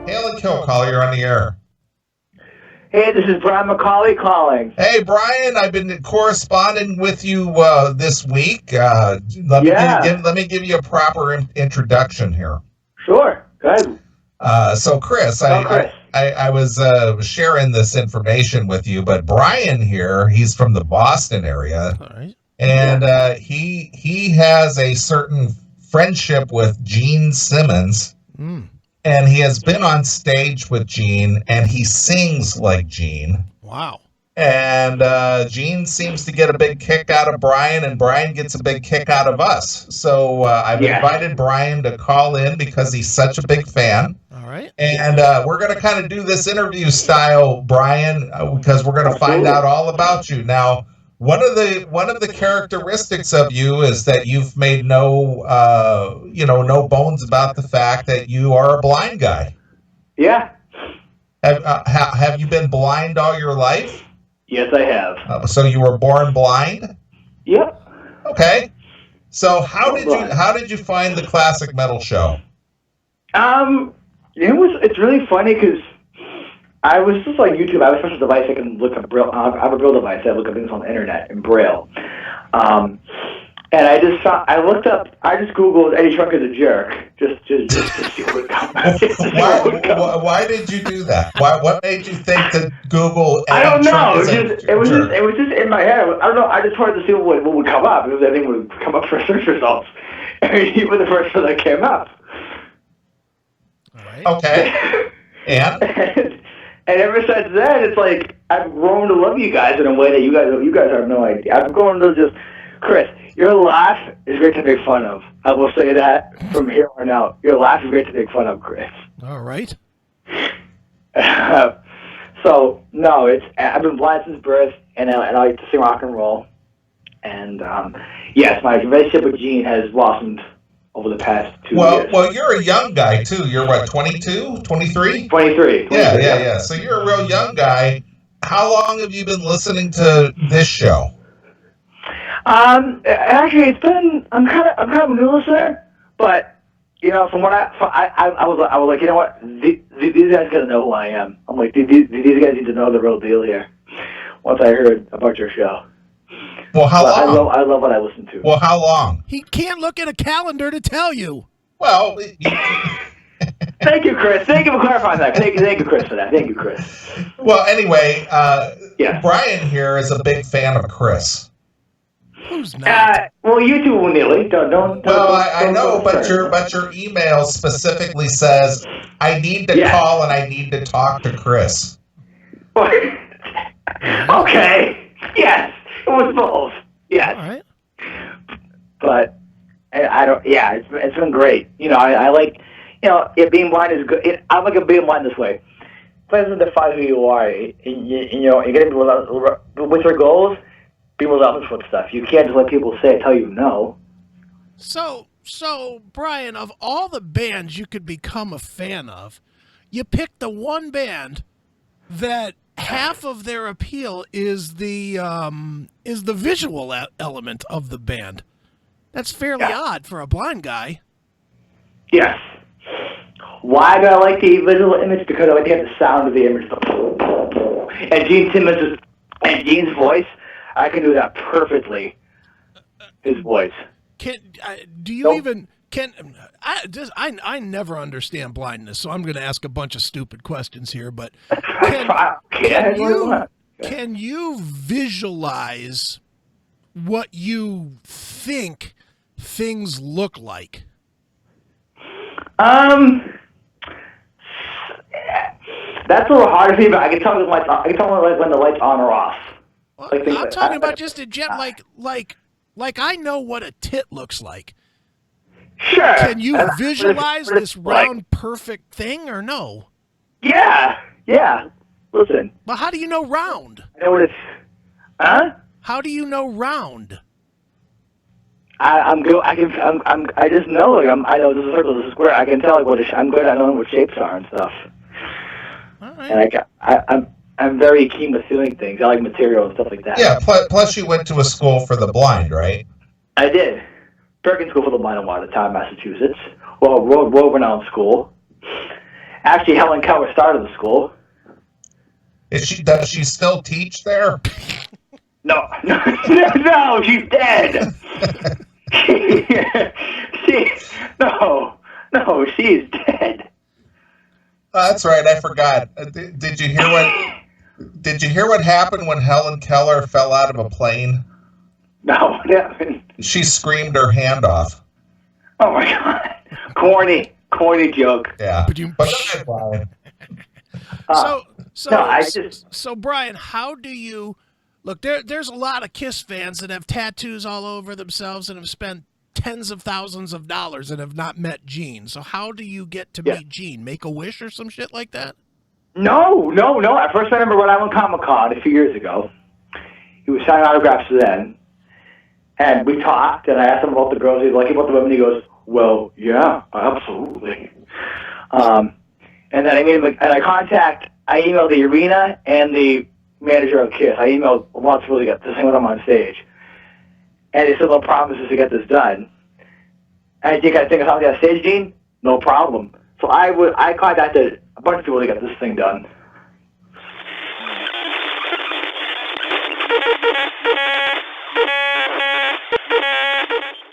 Hail and Kill Caller, you're on the air. Hey, this is Brian McCauley calling. Hey, Brian, I've been corresponding with you this week. Let me give you a proper introduction here. Sure, go ahead. So, Chris, I was sharing this information with you, but Brian here, he's from the Boston area, all right. And he has a certain friendship with Gene Simmons. And he has been on stage with Gene, and he sings like Gene. Wow. And Gene seems to get a big kick out of Brian, and Brian gets a big kick out of us. So I've invited Brian to call in because he's such a big fan. All right. And we're going to kind of do this interview style, Brian, because we're going to find out all about you. Now, one of the characteristics of you is that you've made no bones about the fact that you are a blind guy. Yeah. Have you been blind all your life? Yes, I have. So you were born blind? Yep. Okay. So how did you find the Classic Metal Show? It's really funny because I was just on YouTube. I have a special device I can look up Braille. I have a Braille device. I look up things on the internet in Braille. And I just Googled Eddie Trunk is a jerk just to see what would come up. Why did you do that? What made you think to Google Eddie I don't know. Trunk is a jerk? It was just in my head. I don't know. I just wanted to see what would come up. Because I think would come up for search results. And you were the first one that came up. All right. Okay. And ever since then, it's like I've grown to love you guys in a way that you guys have no idea. I've grown to just, Chris, your laugh is great to make fun of. I will say that from here on out. Your laugh is great to make fun of, Chris. All right. So no, I've been blind since birth, and I like to sing rock and roll. And yes, my relationship with Gene has blossomed over the past 2 years. Well, you're a young guy, too. You're what, 22, 23? 23. Yeah. So you're a real young guy. How long have you been listening to this show? Actually, I'm kind of a new listener, but from what I was like, you know what, these guys gotta know who I am. I'm like, these guys need to know the real deal here. Once I heard about your show. Well, how long? I love what I listen to. Well, how long? He can't look at a calendar to tell you. Well, Thank you, Chris. Thank you for clarifying that. Thank you, Chris, for that. Thank you, Chris. Well, anyway, yes. Brian here is a big fan of Chris. Who's not? Well, you too, Neeley. Don't. Well, I know, but your email specifically says I need to call and I need to talk to Chris. Okay. Yes. It was both. Yes. All right. But I don't. Yeah, it's been great. I like. Being blind is good. I like being blind this way. It doesn't define who you are. You get with your goals. Be relentless with stuff. You can't just let people tell you no. So Brian, of all the bands you could become a fan of, you picked the one band that half of their appeal is the visual element of the band. That's fairly odd for a blind guy. Yes. Why do I like the visual image? Because I like the sound of the image. And Gene Simmons and Gene's voice, I can do that perfectly. His voice. I never understand blindness, so I'm going to ask a bunch of stupid questions here. But can you visualize what you think things look like? That's a little hard to see, but I can tell when the light's on or off. Well, I'm talking about just a jet, like I know what a tit looks like. Sure. Can you visualize this round, perfect thing, or no? Yeah. Listen. But how do you know round? I know what it's. Huh? How do you know round? I'm good. I just know. I know this is a circle, this is a square. I can tell I'm good at knowing what shapes are and stuff. All right. And I'm very keen with feeling things. I like material and stuff like that. Yeah. Plus, you went to a school for the blind, right? I did. Perkins School for the Blind in Watertown, Massachusetts. Well, world-renowned school. Actually, Helen Keller started the school. Does she still teach there? No, she's dead. She's dead. That's right. I forgot. Did you hear what happened when Helen Keller fell out of a plane? No, what happened? She screamed her hand off. Oh my God! Corny joke. Yeah. But Brian. So Brian, how do you look? There's a lot of Kiss fans that have tattoos all over themselves and have spent tens of thousands of dollars and have not met Gene. So how do you get to meet Gene? Make a wish or some shit like that? No. I first met him at Rhode Island Comic-Con a few years ago. He was signing autographs then. And we talked, and I asked him about the girls. He's like, about the women. He goes, well, yeah, absolutely. And then I made him, and I emailed the arena and the manager of Kiss. I emailed lots of people to get this thing when I'm on stage. And they said, no promises to get this done. And I think of something on stage, Gene? No problem. So I contacted a bunch of people to get this thing done.